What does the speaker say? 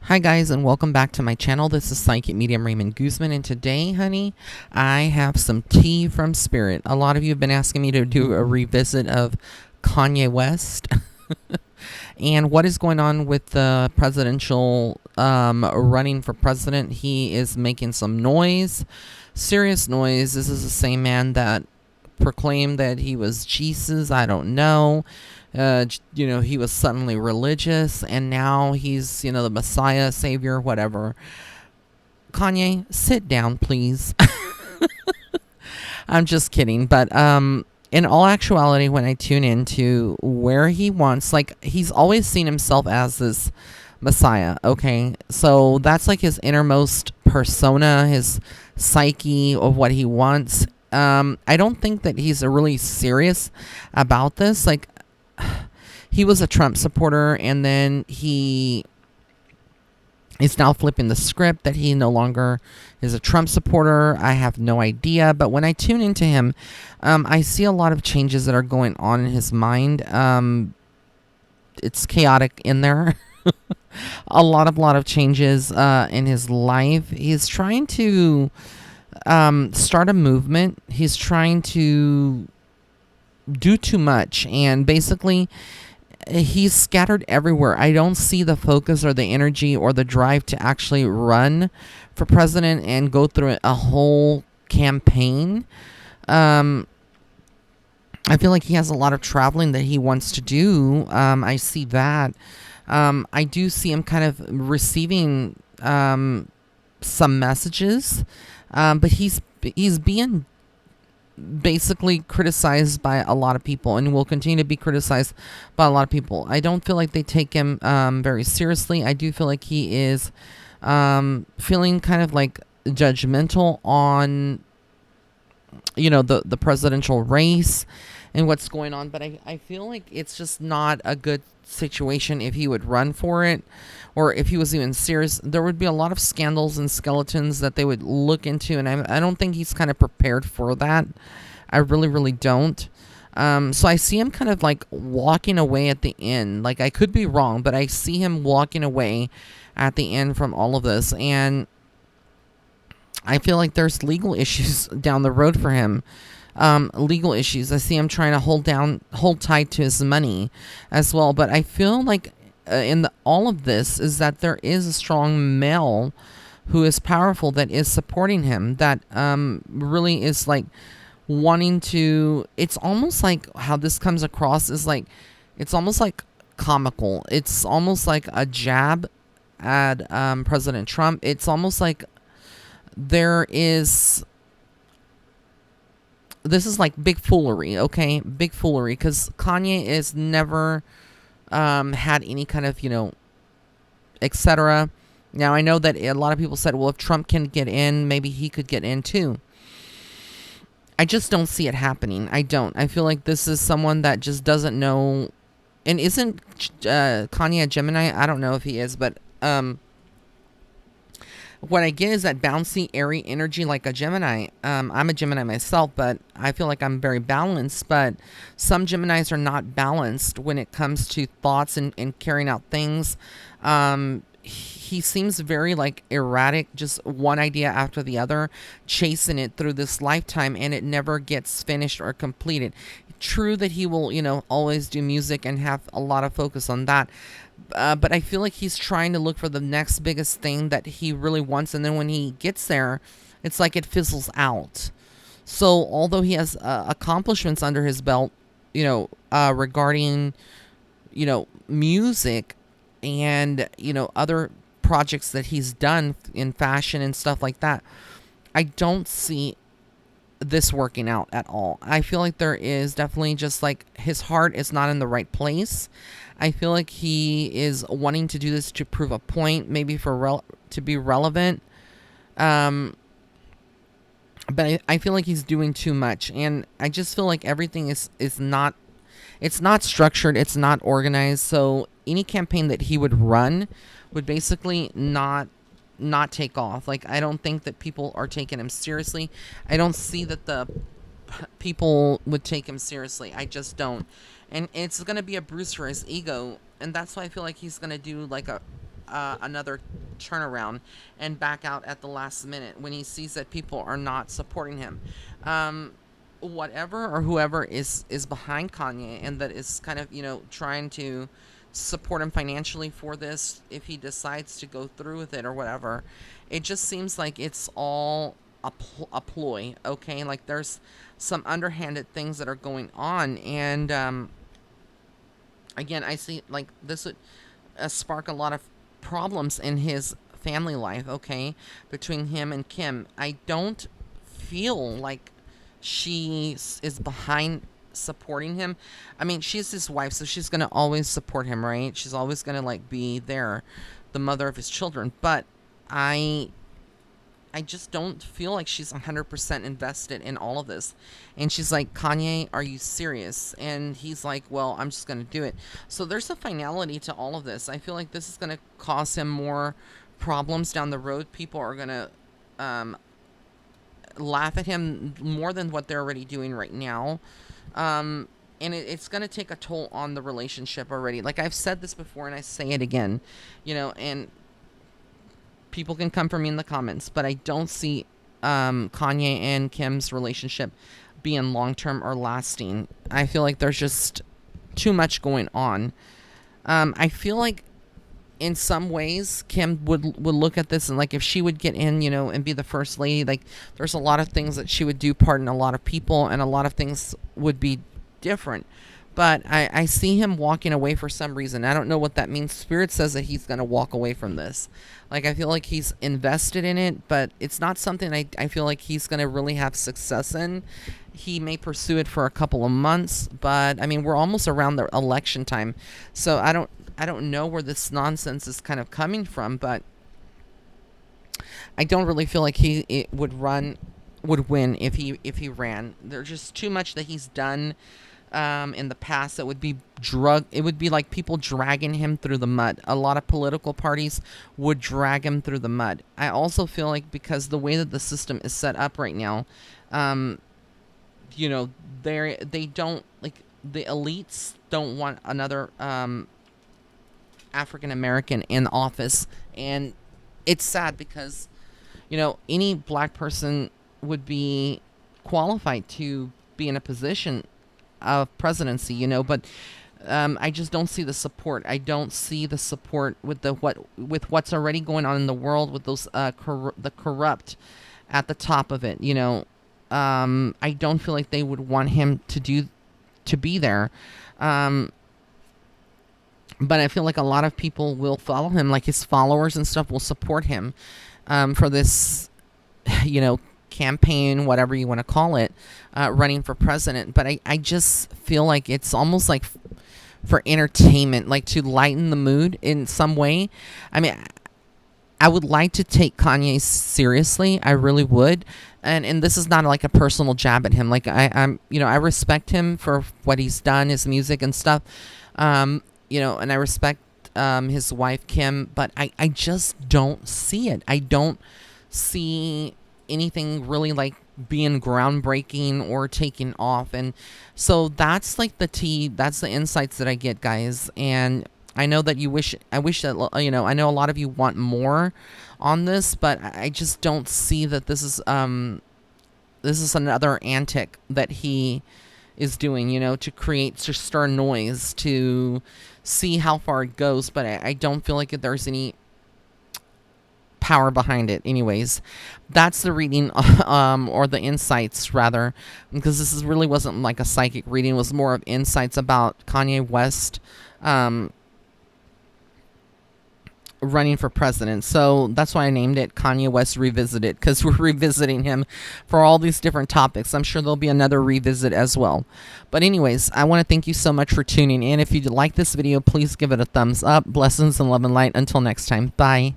Hi guys, and welcome back to my channel. This is Psychic Medium Raymond Guzman, and today, honey, I have some tea from spirit. A lot of you have been asking me to do a revisit of Kanye West and what is going on with the presidential running for president. He is making some noise, serious noise. This is the same man that proclaimed that he was Jesus. I don't know. He was suddenly religious, and now he's, the Messiah, Savior, whatever. Kanye, sit down, please. I'm just kidding. But in all actuality, when I tune into where he wants, like, he's always seen himself as this Messiah, okay? So that's like his innermost persona, his psyche of what he wants. I don't think that he's really serious about this. Like, he was a Trump supporter, and then he is now flipping the script that he no longer is a Trump supporter. I have no idea. But when I tune into him, I see a lot of changes that are going on in his mind. It's chaotic in there. a lot of changes in his life. He's trying to start a movement. He's trying to do too much, and basically he's scattered everywhere. I don't see the focus or the energy or the drive to actually run for president and go through a whole campaign. I feel like he has a lot of traveling that he wants to do. I see that. I do see him kind of receiving some messages, but he's being basically criticized by a lot of people, and will continue to be criticized by a lot of people. I don't feel like they take him very seriously. I do feel like he is feeling kind of like judgmental on the presidential race and what's going on, but I feel like it's just not a good situation if he would run for it, or if he was even serious. There would be a lot of scandals and skeletons that they would look into, and I don't think he's kind of prepared for that. I really don't. So I see him kind of like walking away at the end. Like, I could be wrong, but I see him walking away at the end from all of this, and I feel like there's legal issues down the road for him. Legal issues. I see him trying to hold tight to his money as well. But I feel like all of this is that there is a strong male who is powerful, that is supporting him, that really is like wanting to. It's almost like how this comes across is like, it's almost like comical. It's almost like a jab at President Trump. It's almost like there is. This is like big foolery, okay? Big foolery, because Kanye is never had any kind of, etc. Now, I know that a lot of people said, well, if Trump can get in, maybe he could get in too. I just don't see it happening. I don't. I feel like this is someone that just doesn't know. And isn't Kanye a Gemini? I don't know if he is, but what I get is that bouncy, airy energy like a Gemini. I'm a Gemini myself, but I feel like I'm very balanced. But some Geminis are not balanced when it comes to thoughts and carrying out things. He seems very like erratic, just one idea after the other, chasing it through this lifetime, and it never gets finished or completed. True that he will, always do music and have a lot of focus on that. But I feel like he's trying to look for the next biggest thing that he really wants. And then when he gets there, it's like it fizzles out. So although he has accomplishments under his belt, regarding, music and, other projects that he's done in fashion and stuff like that, I don't see this working out at all. I feel like there is definitely just like his heart is not in the right place. I feel like he is wanting to do this to prove a point, maybe to be relevant. But I feel like he's doing too much, and I just feel like everything is not. It's not structured. It's not organized. So any campaign that he would run would basically not take off. Like, I don't think that people are taking him seriously. I don't see that the people would take him seriously. I just don't. And it's going to be a bruise for his ego. And that's why I feel like he's going to do like a another turnaround and back out at the last minute when he sees that people are not supporting him. Whatever or whoever is behind Kanye and that is kind of trying to support him financially for this, if he decides to go through with it or whatever, it just seems like it's all a ploy. Okay, like there's some underhanded things that are going on, and again, I see like this would spark a lot of problems in his family life. Okay, between him and Kim, I don't feel like is behind supporting him. I mean, she's his wife, so she's gonna always support him, right? She's always gonna like be there, the mother of his children. But I I just don't feel like she's 100% invested in all of this. And she's like, Kanye, are you serious? And he's like, well, I'm just going to do it. So there's a finality to all of this. I feel like this is going to cause him more problems down the road. People are going to laugh at him more than what they're already doing right now. And it's going to take a toll on the relationship already. Like I've said this before and I say it again, and people can come for me in the comments, but I don't see Kanye and Kim's relationship being long-term or lasting. I feel like there's just too much going on. I feel like in some ways Kim would look at this and like if she would get in, and be the first lady, like there's a lot of things that she would do pardon a lot of people and a lot of things would be different. But I see him walking away for some reason. I don't know what that means. Spirit says that he's going to walk away from this. Like, I feel like he's invested in it, but it's not something I feel like he's going to really have success in. He may pursue it for a couple of months, but, I mean, we're almost around the election time. So I don't know where this nonsense is kind of coming from, but I don't really feel like he would win if he ran. There's just too much that he's done in the past that would be it would be like people dragging him through the mud. A lot of political parties would drag him through the mud. I also feel like because the way that the system is set up right now, they don't, like, the elites don't want another African American in office, and it's sad because any black person would be qualified to be in a position of presidency, but I just don't see the support. I don't see the support with with what's already going on in the world with those the corrupt at the top of it. I don't feel like they would want him to be there. But I feel like a lot of people will follow him, like his followers and stuff will support him for this, campaign, whatever you want to call it, running for president. But I just feel like it's almost like for entertainment, like to lighten the mood in some way. I mean, I would like to take Kanye seriously. I really would. And this is not like a personal jab at him. Like I'm I respect him for what he's done, his music and stuff. And I respect his wife Kim, but I just don't see it. I don't see anything really like being groundbreaking or taking off. And so that's like that's the insights that I get, guys. And I know that I wish that I know a lot of you want more on this, but I just don't see that this is another antic that he is doing, to stir noise, to see how far it goes. But I don't feel like there's any power behind it. Anyways, that's the reading, or the insights rather, because this really wasn't like a psychic reading. It was more of insights about Kanye West running for president. So that's why I named it Kanye West Revisited, because we're revisiting him for all these different topics. I'm sure there'll be another revisit as well. But anyways, I want to thank you so much for tuning in. If you like this video, please give it a thumbs up. Blessings and love and light. Until next time. Bye.